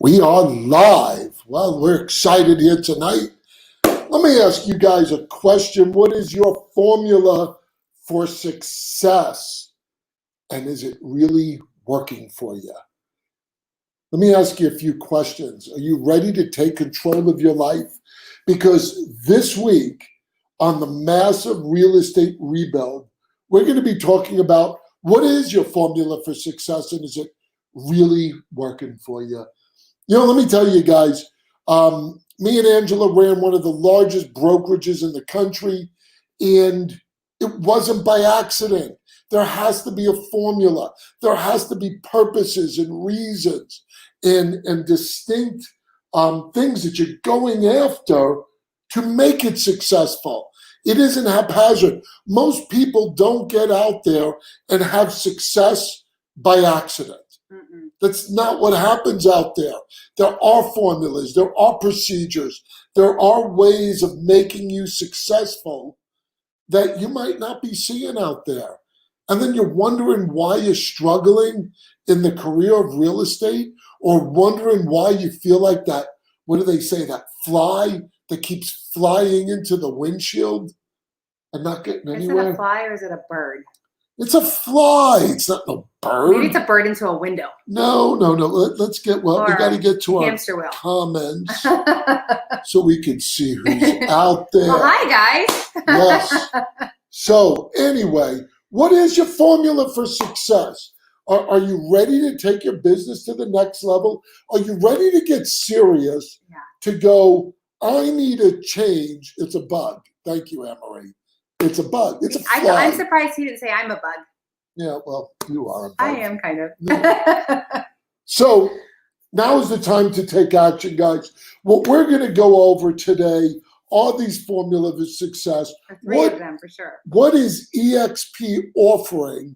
We are live. Well, we're excited here tonight. Let me ask you guys a question. What is your formula for success? And is it really working for you? Let me ask you a few questions. Are you ready to take control of your life? Because this week on the massive real estate rebuild, we're going to be talking about what is your formula for success and is it really working for you? Let me tell you guys, me and Angela ran one of the largest brokerages in the country, and it wasn't by accident. There has to be a formula. There has to be purposes and reasons and distinct things that you're going after to make it successful. It isn't haphazard. Most people don't get out there and have success by accident. That's not what happens out there. There are formulas, there are procedures, there are ways of making you successful that you might not be seeing out there. And then you're wondering why you're struggling in the career of real estate, or wondering why you feel like that, what do they say, that fly that keeps flying into the windshield and not getting anywhere. Is it a fly or is it a bird? It's a fly. It's not a bird. Maybe it's a bird into a window. No. Let's get, we got to get to our comments so we can see who's out there. Well, hi, guys. Yes. So anyway, what is your formula for success? Are you ready to take your business to the next level? Are you ready to get serious to go, I need a change? It's a bug. Thank you, Anne-Marie. It's a bug. It's a fly. I'm surprised he didn't say I'm a bug. Yeah, well, you are a bug. I am kind of. No. So now is the time to take action, guys. What we're going to go over today are these formulas of success. Three of them for sure. What is eXp offering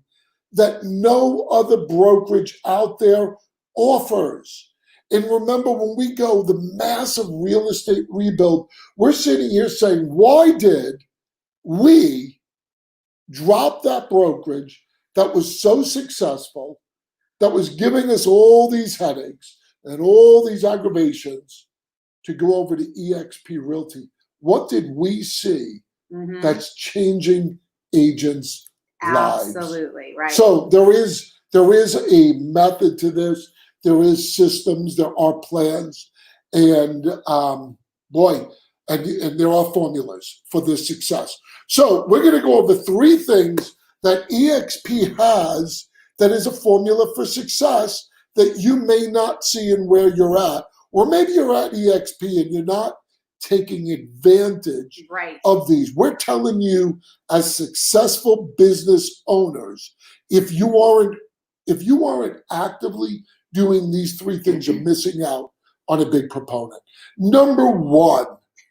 that no other brokerage out there offers? And remember, when we go the massive real estate rebuild, we're sitting here saying, why did we dropped that brokerage that was so successful, that was giving us all these headaches and all these aggravations, to go over to eXp Realty? What did we see that's changing agents' lives? Absolutely, right. So there is a method to this. There is systems. There are plans, and and there are formulas for this success. So we're going to go over three things that eXp has that is a formula for success that you may not see in where you're at. Or maybe you're at eXp and you're not taking advantage of these. We're telling you, as successful business owners, if you aren't actively doing these three things, you're missing out on a big proponent. Number one,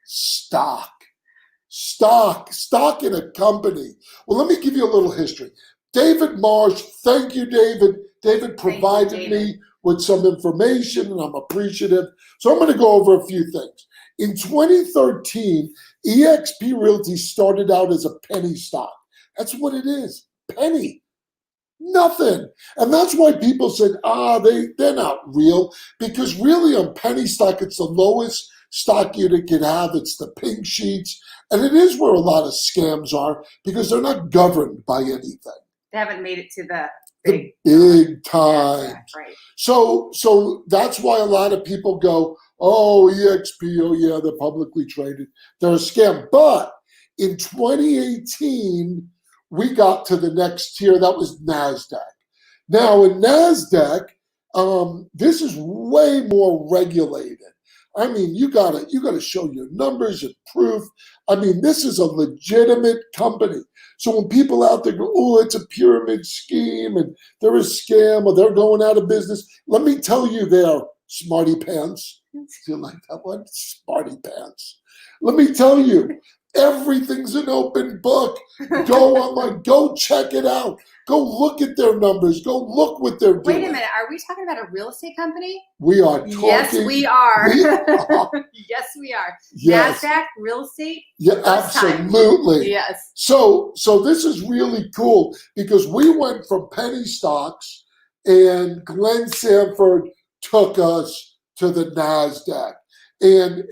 stock in a company. Well, let me give you a little history. David Marsh, thank you, David. David provided me with some information, and I'm appreciative. So I'm going to go over a few things. In 2013, eXp Realty started out as a penny stock. That's what it is, penny. Nothing. And that's why people said, they're not real, because really on penny stock, it's the lowest stock unit can have. It's the pink sheets. And it is where a lot of scams are, because they're not governed by anything. They haven't made it to the big time. Right. So that's why a lot of people go, oh, eXp, oh yeah, they're publicly traded. They're a scam. But in 2018, we got to the next tier. That was NASDAQ. Now in NASDAQ, this is way more regulated. I mean, you gotta show your numbers and proof. I mean, this is a legitimate company. So when people out there go, oh, it's a pyramid scheme and they're a scam or they're going out of business, let me tell you, they're smarty pants. Do you like that one? Smarty pants. Let me tell you, everything's an open book. Go online, go check it out. Go look at their numbers. Go look what they're doing. Wait a minute. Are we talking about a real estate company? We are talking. Yes, we are. Yes, we are. Yes. NASDAQ, real estate? Yeah, absolutely. Yes. So this is really cool, because we went from penny stocks, and Glenn Sanford took us to the NASDAQ and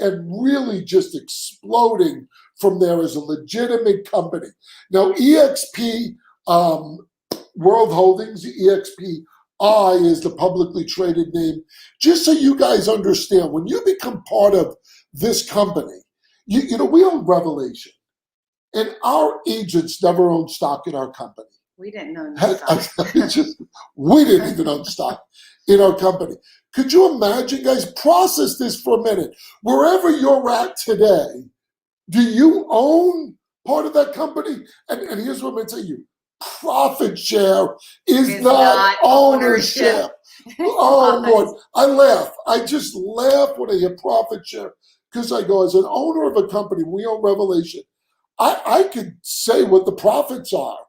really just exploding from there as a legitimate company. Now, EXP World Holdings, EXPI is the publicly traded name. Just so you guys understand, when you become part of this company, you know, we own Revelation, and our agents never own stock in our company. We didn't know that. We didn't even own stock in our company. Could you imagine, guys? Process this for a minute. Wherever you're at today, do you own part of that company? And here's what I'm going to tell you. Profit share is It's not not ownership. ownership. Oh, Lord. I laugh. I just laugh when I hear profit share because I go, as an owner of a company, we own Revelation. I could say what the profits are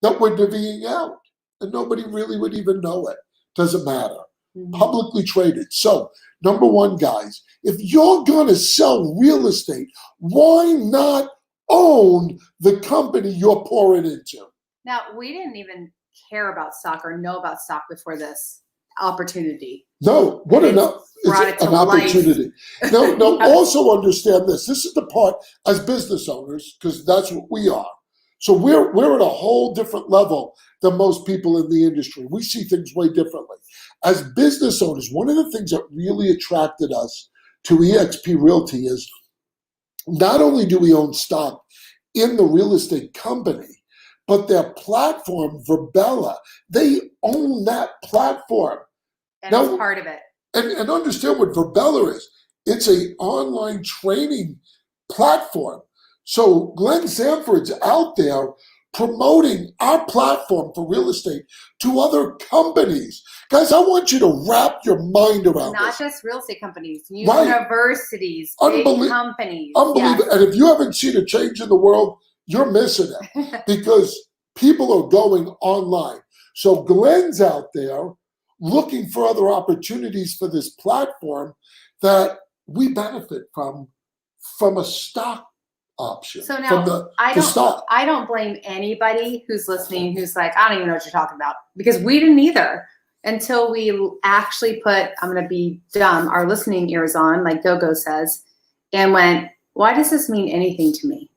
that we're divvying out, and nobody really would even know it. Doesn't matter. Publicly traded. So, number one, guys, if you're going to sell real estate, why not own the company you're pouring into? Now, we didn't even care about stock or know about stock before this opportunity. No, what And enough? brought It's it to an life. opportunity. No, also understand this. This is the part as business owners, because that's what we are. So we're at a whole different level than most people in the industry. We see things way differently. As business owners, one of the things that really attracted us to eXp Realty is not only do we own stock in the real estate company, but their platform, Verbella, they own that platform. And Now, it's part of it. And understand what Verbella is. It's an online training platform. So Glenn Sanford's out there promoting our platform for real estate to other companies. Guys, I want you to wrap your mind around Not this. just real estate companies, Right. universities, big companies. Unbelievable. Yes. And if you haven't seen a change in the world, you're missing it because people are going online. So Glenn's out there looking for other opportunities for this platform that we benefit from a stock option. So from now the stock. I don't blame anybody who's listening who's like, I don't even know what you're talking about, because we didn't either until we actually put, I'm going to be dumb, our listening ears on, like Gogo says, and went, why does this mean anything to me?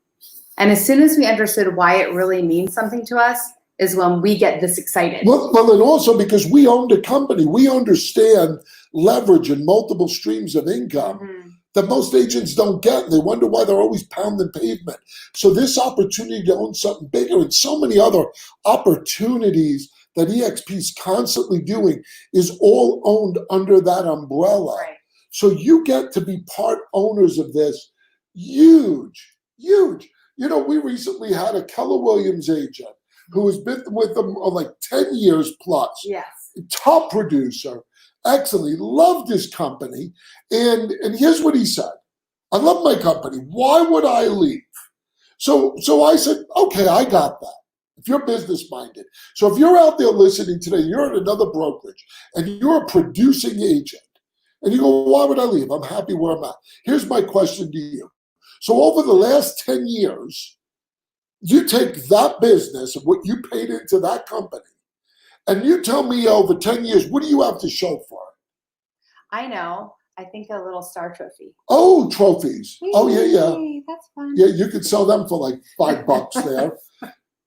And as soon as we understood why it really means something to us is when we get this excited. Well, and also because we owned a company, we understand leverage and multiple streams of income that most agents don't get, and they wonder why they're always pounding pavement. So this opportunity to own something bigger and so many other opportunities that EXP is constantly doing is all owned under that umbrella. Right. So you get to be part owners of this. Huge, huge. You know, we recently had a Keller Williams agent who has been with them like 10 years plus. Yes. Top producer. Excellent. He loved his company. And here's what he said. I love my company. Why would I leave? So I said, okay, I got that. If you're business minded. So if you're out there listening today, you're at another brokerage and you're a producing agent and you go, why would I leave? I'm happy where I'm at. Here's my question to you. So over the last 10 years, you take that business and what you paid into that company, and you tell me over 10 years, what do you have to show for it? I know. I think a little star trophy. Oh, trophies. Oh, yeah. That's fun. Yeah, you could sell them for like $5 there.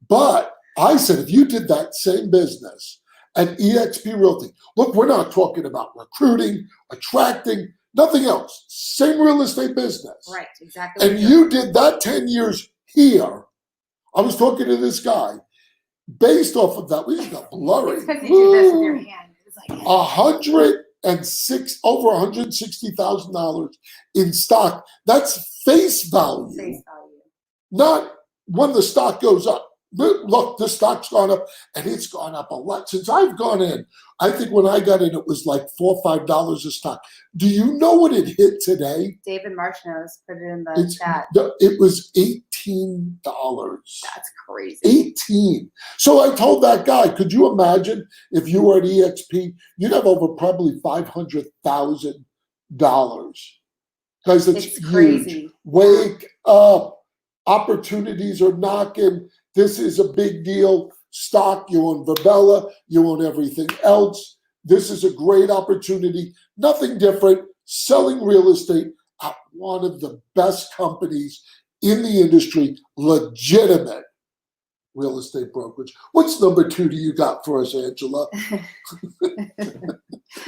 But I said, if you did that same business at eXp Realty, look, we're not talking about recruiting, attracting, nothing else. Same real estate business. Right, exactly. And you did that 10 years here. I was talking to this guy. Based off of that, we just got blurry. It's because you do this with your hand. It's like over $160,000 in stock. That's face value. Face value. Not when the stock goes up. Look, the stock's gone up, and it's gone up a lot since I've gone in. I think when I got in, it was like $4 or $5 a stock. Do you know what it hit today? David Marsh knows. Put it in the chat. It was $18. That's crazy. 18. So I told that guy, could you imagine if you were at EXP, you'd have over probably $500,000. Guys, that's It's huge. crazy. Wake up. Opportunities are knocking. This is a big deal. Stock, you own Verbella, you own everything else. This is a great opportunity. Nothing different. Selling real estate at one of the best companies in the industry, legitimate real estate brokerage. What's number 2 do you got for us, Angela?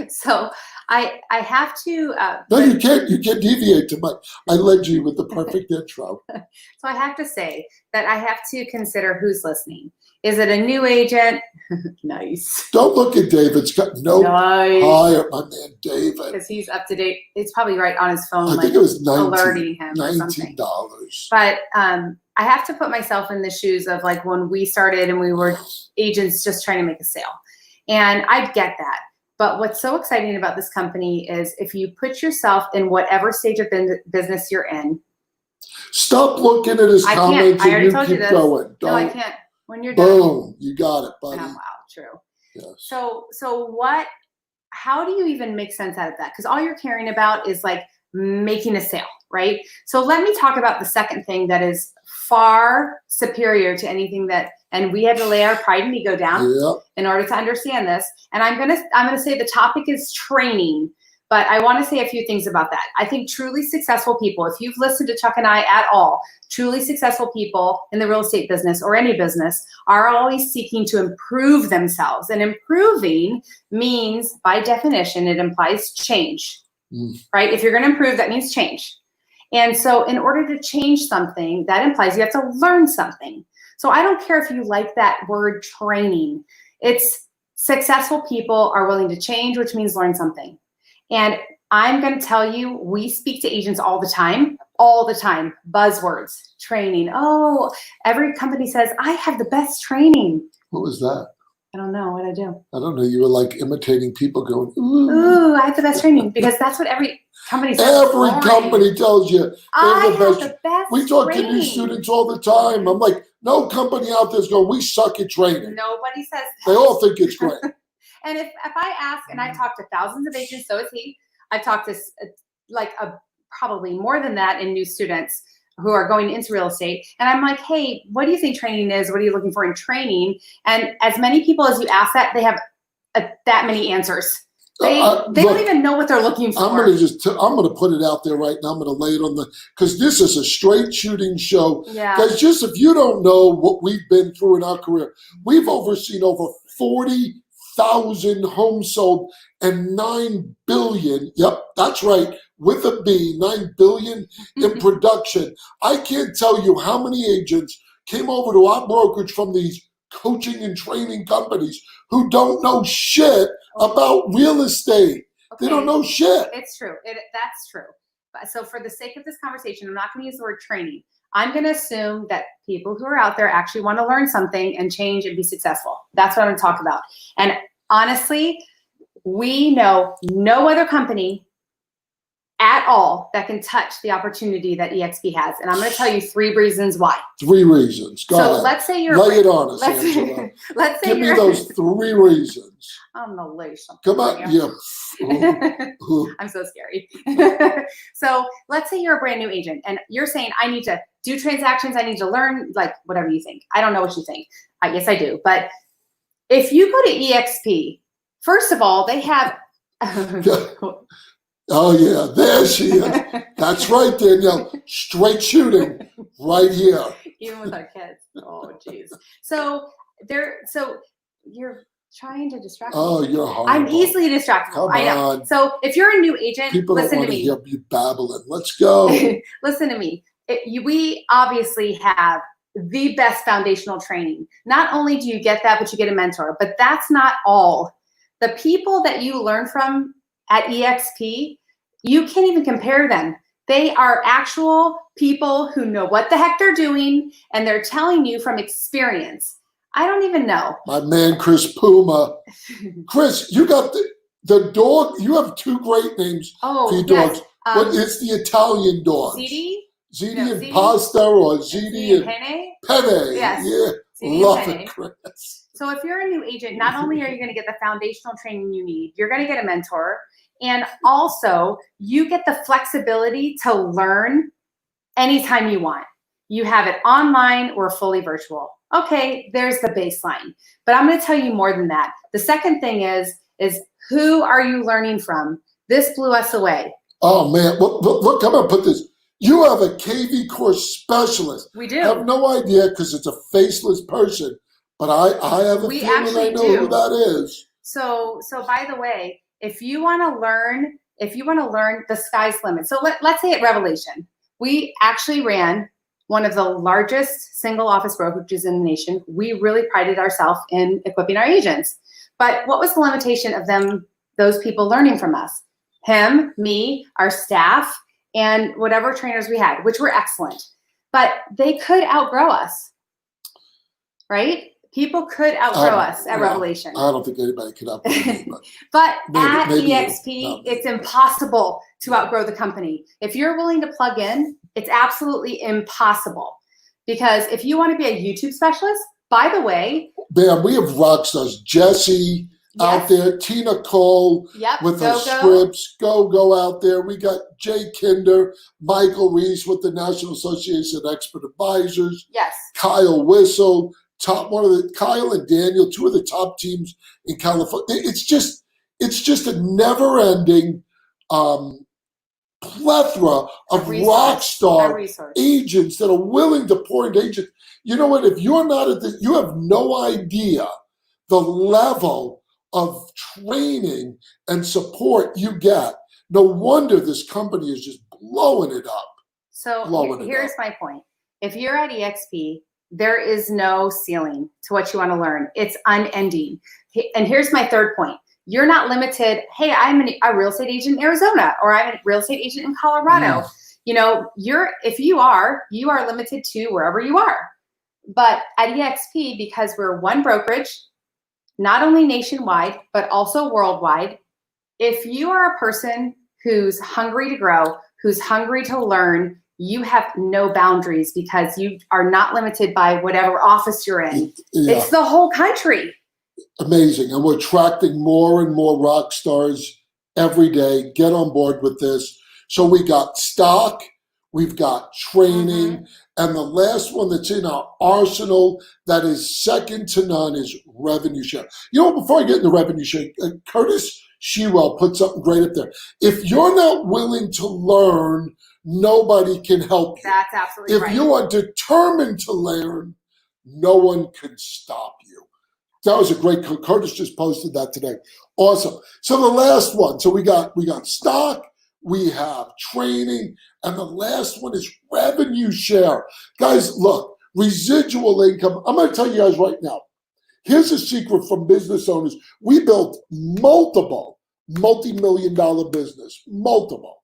So I have to. No, you can't deviate to my. I led you with the perfect intro. So I have to say that I have to consider who's listening. Is it a new agent? Nice. Don't look at David's. No, Nice. hire my man David. Because he's up to date. It's probably right on his phone, I like think it was alerting him or something. $19. But I have to put myself in the shoes of like when we started and we were agents just trying to make a sale. And I get that. But what's so exciting about this company is if you put yourself in whatever stage of business you're in. Stop looking at his comments and you keep going. No, I can't. When you're done. Boom, you got it, buddy. Oh, wow, true. Yes. So how do you even make sense out of that? Because all you're caring about is like making a sale, right? So let me talk about the second thing that is far superior to anything that, and we had to lay our pride and ego down in order to understand this. And I'm gonna say the topic is training, but I want to say a few things about that. I think truly successful people, if you've listened to Chuck and I at all, truly successful people in the real estate business or any business are always seeking to improve themselves. And improving means, by definition, it implies change, right? If you're going to improve, that means change. And so in order to change something, that implies you have to learn something. So I don't care if you like that word training. It's successful people are willing to change, which means learn something. And I'm going to tell you, we speak to agents all the time, buzzwords, training. Oh, every company says, I have the best training. What was that? I don't know what I do. I don't know. You were like imitating people going, ooh, I have the best training, because that's what every company says. Every company tells you I have the best We talk training. to new students all the time. I'm like, no company out there's going, we suck at training. Nobody says that. They all think it's great. And if I ask, and I talk to thousands of agents, so is he, I've talked to probably more than that in new students who are going into real estate. And I'm like, hey, what do you think training is? What are you looking for in training? And as many people as you ask that, they have that many answers. They don't even know what they're looking for. I'm gonna put it out there right now. I'm gonna lay it on because this is a straight shooting show. Yeah. Guys, just if you don't know what we've been through in our career, we've overseen over 40,000 homes sold and 9 billion. Yep, that's right. With a B, 9 billion in production. I can't tell you how many agents came over to our brokerage from these coaching and training companies who don't know shit about real estate. Okay. They don't know shit. It's true. That's true. So for the sake of this conversation, I'm not going to use the word training. I'm going to assume that people who are out there actually want to learn something and change and be successful. That's what I'm going to talk about. And honestly, we know no other company at all that can touch the opportunity that eXp has. And I'm going to tell you 3 reasons why. 3 reasons. Go ahead. Let's say you're— Lay it on us, Angela. Let's say Give me those 3 reasons. I'm going to lay something. Come on. Yeah. I'm so scary. So let's say you're a brand new agent and you're saying, I need to do transactions. I need to learn, like, whatever you think. I don't know what you think. Yes, I do. But if you go to eXp, first of all, they have— Oh, yeah, there she is. That's right, Danielle. Straight shooting right here. Even with our kids. Oh, jeez. So you're trying to distract me. Oh, you're horrible. I'm easily distractible. I know. On. So if you're a new agent, people listen don't want to me. Hear you babbling. Let's go. Listen to me. We obviously have the best foundational training. Not only do you get that, but you get a mentor. But that's not all. The people that you learn from at eXp, you can't even compare them. They are actual people who know what the heck they're doing, and they're telling you from experience. I don't even know. My man, Chris Puma. Chris, you got the dog. You have 2 great names for your dogs. What is the Italian dog? Ziti? Ziti and Pasta, or Ziti and Penne? Penne. Yes. Yeah. Ziti Love and Penne. it, Chris. So if you're a new agent, not only are you going to get the foundational training you need, you're going to get a mentor. And also, you get the flexibility to learn anytime you want. You have it online or fully virtual. Okay, there's the baseline. But I'm going to tell you more than that. The second thing is is who are you learning from? This blew us away. Oh man, look, I'm gonna put this. You have a KV course specialist. We do. I have no idea because it's a faceless person, but I have a We feeling I actually know do. who that is. So by the way, if you want to learn, the sky's the limit. So let's say at Revelation, we actually ran one of the largest single office brokerages in the nation. We really prided ourselves in equipping our agents. But what was the limitation of those people learning from us? Him, me, our staff, and whatever trainers we had, which were excellent. But they could outgrow us, right? People could outgrow us at Revelation. I don't think anybody could outgrow me. But at maybe EXP, it's impossible to outgrow the company. If you're willing to plug in, it's absolutely impossible. Because if you want to be a YouTube specialist, by the way. Man, we have rock stars. Jesse out there, Tina Cole with her scripts. Go out there. We got Jay Kinder, Michael Reese with the National Association of Expert Advisors. Yes. Kyle Whistle. Kyle and Daniel, two of the top teams in California. It's just a never-ending plethora of rock star agents that are willing to pour into agents. You know what? If you're not at this, you have no idea the level of training and support you get. No wonder this company is just blowing it up. So here's my point. If you're at EXP, there is no ceiling to what you want to learn. It's unending. And here's my third point. You're not limited. Hey, I'm a real estate agent in Arizona, or I'm a real estate agent in Colorado. You know, if you are limited to wherever you are. But at EXP, because we're one brokerage, not only nationwide, but also worldwide, if you are a person who's hungry to grow, who's hungry to learn, you have no boundaries because you are not limited by whatever office you're in. Yeah. It's the whole country. Amazing. And we're attracting more and more rock stars every day. Get on board with this. So we got stock, we've got training, and the last one that's in our arsenal that is second to none is revenue share. You know, before I get into revenue share, Curtis Shewell put something great up there. If you're not willing to learn, nobody can help you. That's absolutely right. If you are determined to learn, no one can stop you. That was a great, Curtis just posted that today. Awesome. So the last one, so we got stock, we have training, and the last one is revenue share. Guys, look, residual income. I'm going to tell you guys right now, here's a secret from business owners. We built multiple multi-million-dollar business, multiple.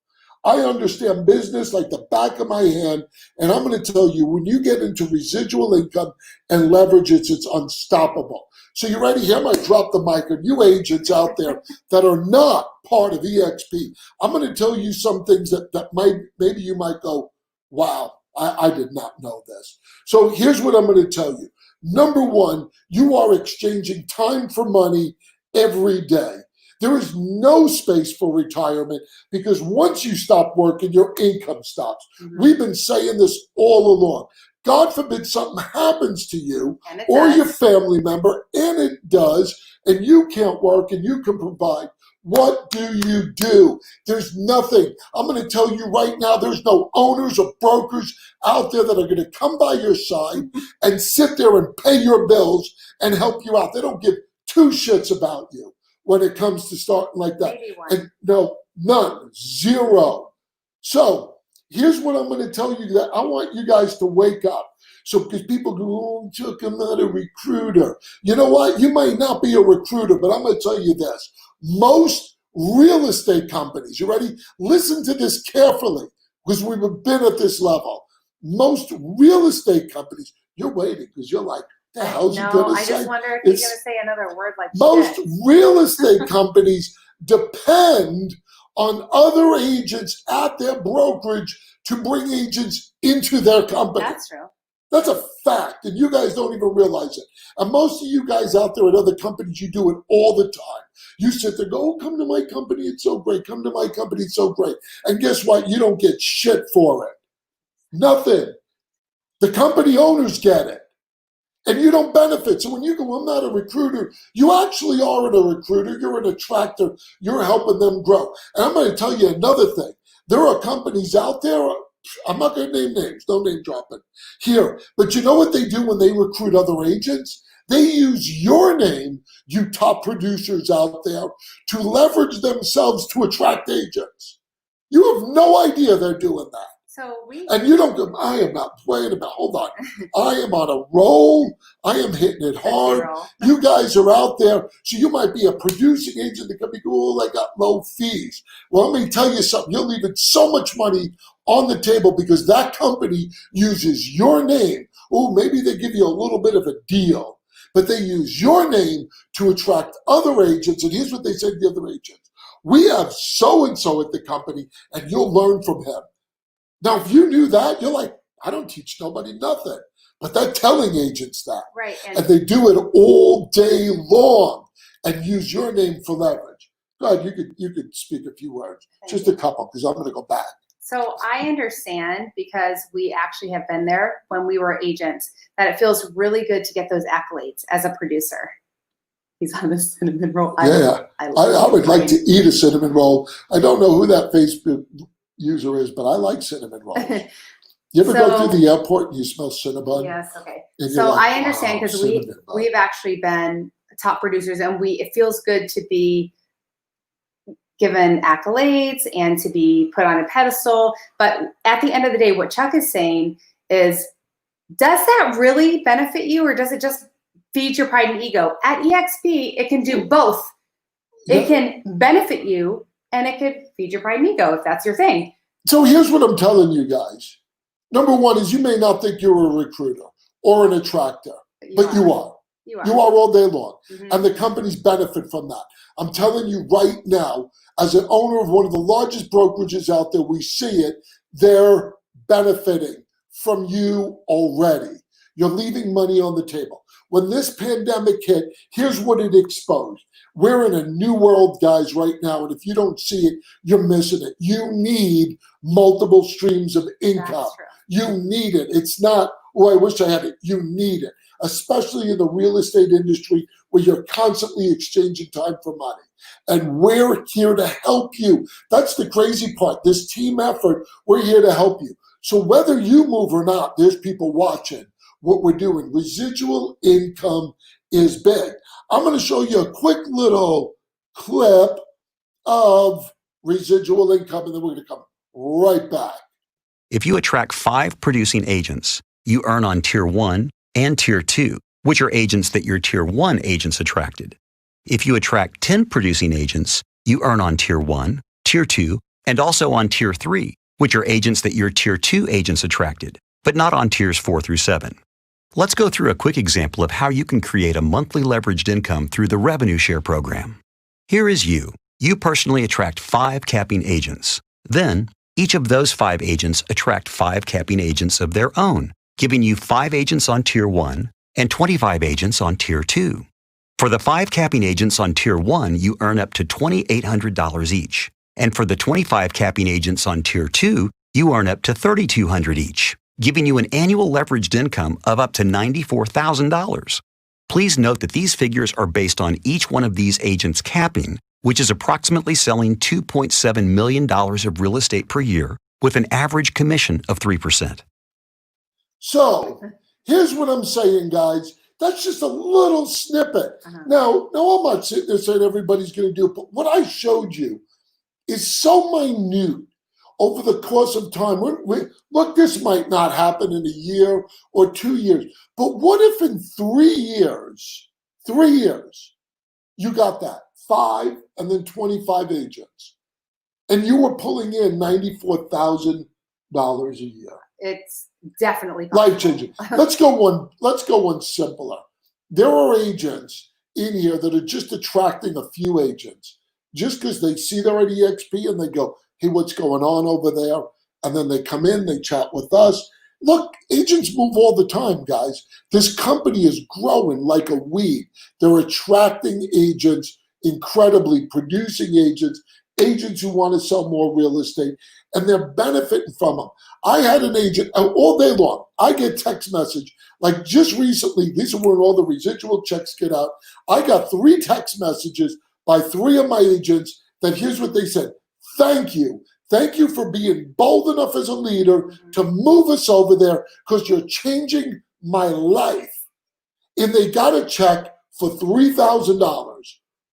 I understand business like the back of my hand, and I'm going to tell you, when you get into residual income and leverage it, it's unstoppable. So you ready? Here, I'm going to drop the mic on you agents out there that are not part of EXP. I'm going to tell you some things that maybe you might go, wow, I did not know this. So here's what I'm going to tell you. Number one, you are exchanging time for money every day. There is no space for retirement because once you stop working, your income stops. We've been saying this all along. God forbid something happens to you or your family member, and it does, and you can't work and you can provide. What do? There's nothing. I'm going to tell you right now, there's no owners or brokers out there that are going to come by your side and sit there and pay your bills and help you out. They don't give two shits about you when it comes to starting like that. Maybe one. And no, none, zero. So here's what I'm going to tell you that I want you guys to wake up. So because people go, oh, Chuck, I'm not a recruiter. You know what? You might not be a recruiter, but I'm going to tell you this. Most real estate companies, you ready? Listen to this carefully because we've been at this level. Most real estate companies, you're waiting because you're like, the hell's he going to say? I just wonder if he's going to say another word like most shit. Real estate companies depend on other agents at their brokerage to bring agents into their company. That's true. That's a fact, and you guys don't even realize it. And most of you guys out there at other companies, you do it all the time. You sit there, go, oh, come to my company, it's so great. Come to my company, it's so great. And guess what? You don't get shit for it. Nothing. The company owners get it. and you don't benefit. So when you go, I'm not a recruiter, you actually are a recruiter. You're an attractor. You're helping them grow. And I'm going to tell you another thing. There are companies out there, I'm not going to name names, no name dropping here, but you know what they do when they recruit other agents? They use your name, you top producers out there, to leverage themselves to attract agents. You have no idea they're doing that. So And you don't go, I am not playing about, hold on. I am on a roll. I am hitting it hard. You guys are out there. So you might be a producing agent that could be, oh, I got low fees. Well, let me tell you something. You're leaving so much money on the table because that company uses your name. Oh, maybe they give you a little bit of a deal, but they use your name to attract other agents. And here's what they say to the other agents. We have so-and-so at the company, and you'll learn from him. Now, if you knew that, you're like, I don't teach nobody nothing. But they're telling agents that. Right. And they do it all day long and use your name for leverage. Go ahead, you could speak a few words. Just a couple, because I'm going to go back. So I understand, because we actually have been there when we were agents, that it feels really good to get those accolades as a producer. He's on the cinnamon roll. I would like to eat a cinnamon roll. I don't know who that Facebook user is, but I like cinnamon rolls. You ever go through the airport and you smell cinnamon? Yes, okay. So like, I understand, because we've actually been top producers, and it feels good to be given accolades and to be put on a pedestal. But at the end of the day, what Chuck is saying is, does that really benefit you, or does it just feed your pride and ego? At EXP, it can do both. Yeah. It can benefit you, and it could feed your pride and ego if that's your thing. So here's what I'm telling you guys. Number one is, you may not think you're a recruiter or an attractor, but you are. You are all day long. Mm-hmm. And the companies benefit from that. I'm telling you right now, as an owner of one of the largest brokerages out there, we see it. They're benefiting from you already. You're leaving money on the table. When this pandemic hit, here's what it exposed. We're in a new world, guys, right now. And if you don't see it, you're missing it. You need multiple streams of income. You need it. It's not, oh, I wish I had it. You need it, especially in the real estate industry where you're constantly exchanging time for money. And we're here to help you. That's the crazy part. This team effort, we're here to help you. So whether you move or not, there's people watching what we're doing. Residual income is big. I'm going to show you a quick little clip of residual income, and then we're going to come right back. If you attract 5 producing agents, you earn on Tier 1 and Tier 2, which are agents that your Tier 1 agents attracted. If you attract 10 producing agents, you earn on Tier 1, Tier 2, and also on Tier 3, which are agents that your Tier 2 agents attracted, but not on Tiers 4 through 7. Let's go through a quick example of how you can create a monthly leveraged income through the Revenue Share program. Here is you. You personally attract 5 capping agents. Then, each of those 5 agents attract 5 capping agents of their own, giving you 5 agents on Tier 1 and 25 agents on Tier 2. For the 5 capping agents on Tier 1, you earn up to $2,800 each. And for the 25 capping agents on Tier 2, you earn up to $3,200 each, giving you an annual leveraged income of up to $94,000. Please note that these figures are based on each one of these agents' capping, which is approximately selling $2.7 million of real estate per year with an average commission of 3%. So here's what I'm saying, guys. That's just a little snippet. Now, I'm not sitting there saying everybody's going to do it, but what I showed you is so minute over the course of time. Look, this might not happen in a year or 2 years, but what if in 3 years, you got that 5 and then 25 agents, and you were pulling in $94,000 a year? It's definitely possible. Life-changing. Let's go one simpler. There are agents in here that are just attracting a few agents just because they see they're at EXP and they go, hey, what's going on over there? And then they come in, they chat with us. Look, agents move all the time, guys. This company is growing like a weed. They're attracting agents incredibly, producing agents, agents who want to sell more real estate, and they're benefiting from them. I had an agent all day long. I get text message. Like just recently, these are when all the residual checks get out. I got 3 text messages by 3 of my agents that here's what they said. Thank you. Thank you for being bold enough as a leader to move us over there because you're changing my life. And they got a check for $3,000.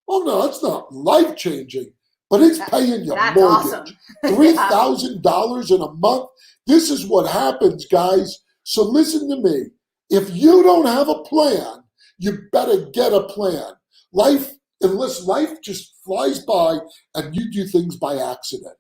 Oh no, it's not life-changing, but it's paying your That's mortgage. awesome. $3,000 in a month. This is what happens, guys. So listen to me. If you don't have a plan, you better get a plan. Unless life just flies by and you do things by accident.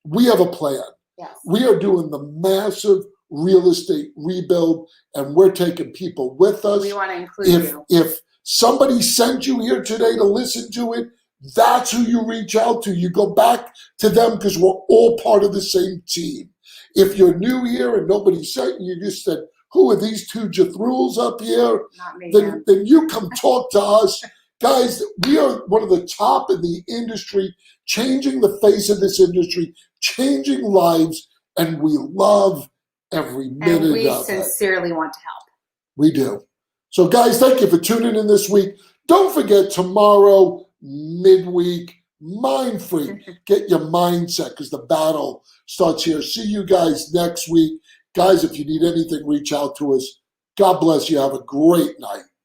We have a plan. Yes. We are doing the massive real estate rebuild, and we're taking people with us. We want to include you. If somebody sent you here today to listen to it, that's who you reach out to. You go back to them because we're all part of the same team. If you're new here and nobody sent you, you just said, who are these 2 Jethruels up here? Not me, Then you come talk to us. Guys, we are one of the top in the industry, changing the face of this industry, changing lives, and we love every minute and we of it. sincerely want to help. We do. So, guys, thank you for tuning in this week. Don't forget tomorrow, midweek, Mind Freak. Get your mindset because the battle starts here. See you guys next week. Guys, if you need anything, reach out to us. God bless you. Have a great night.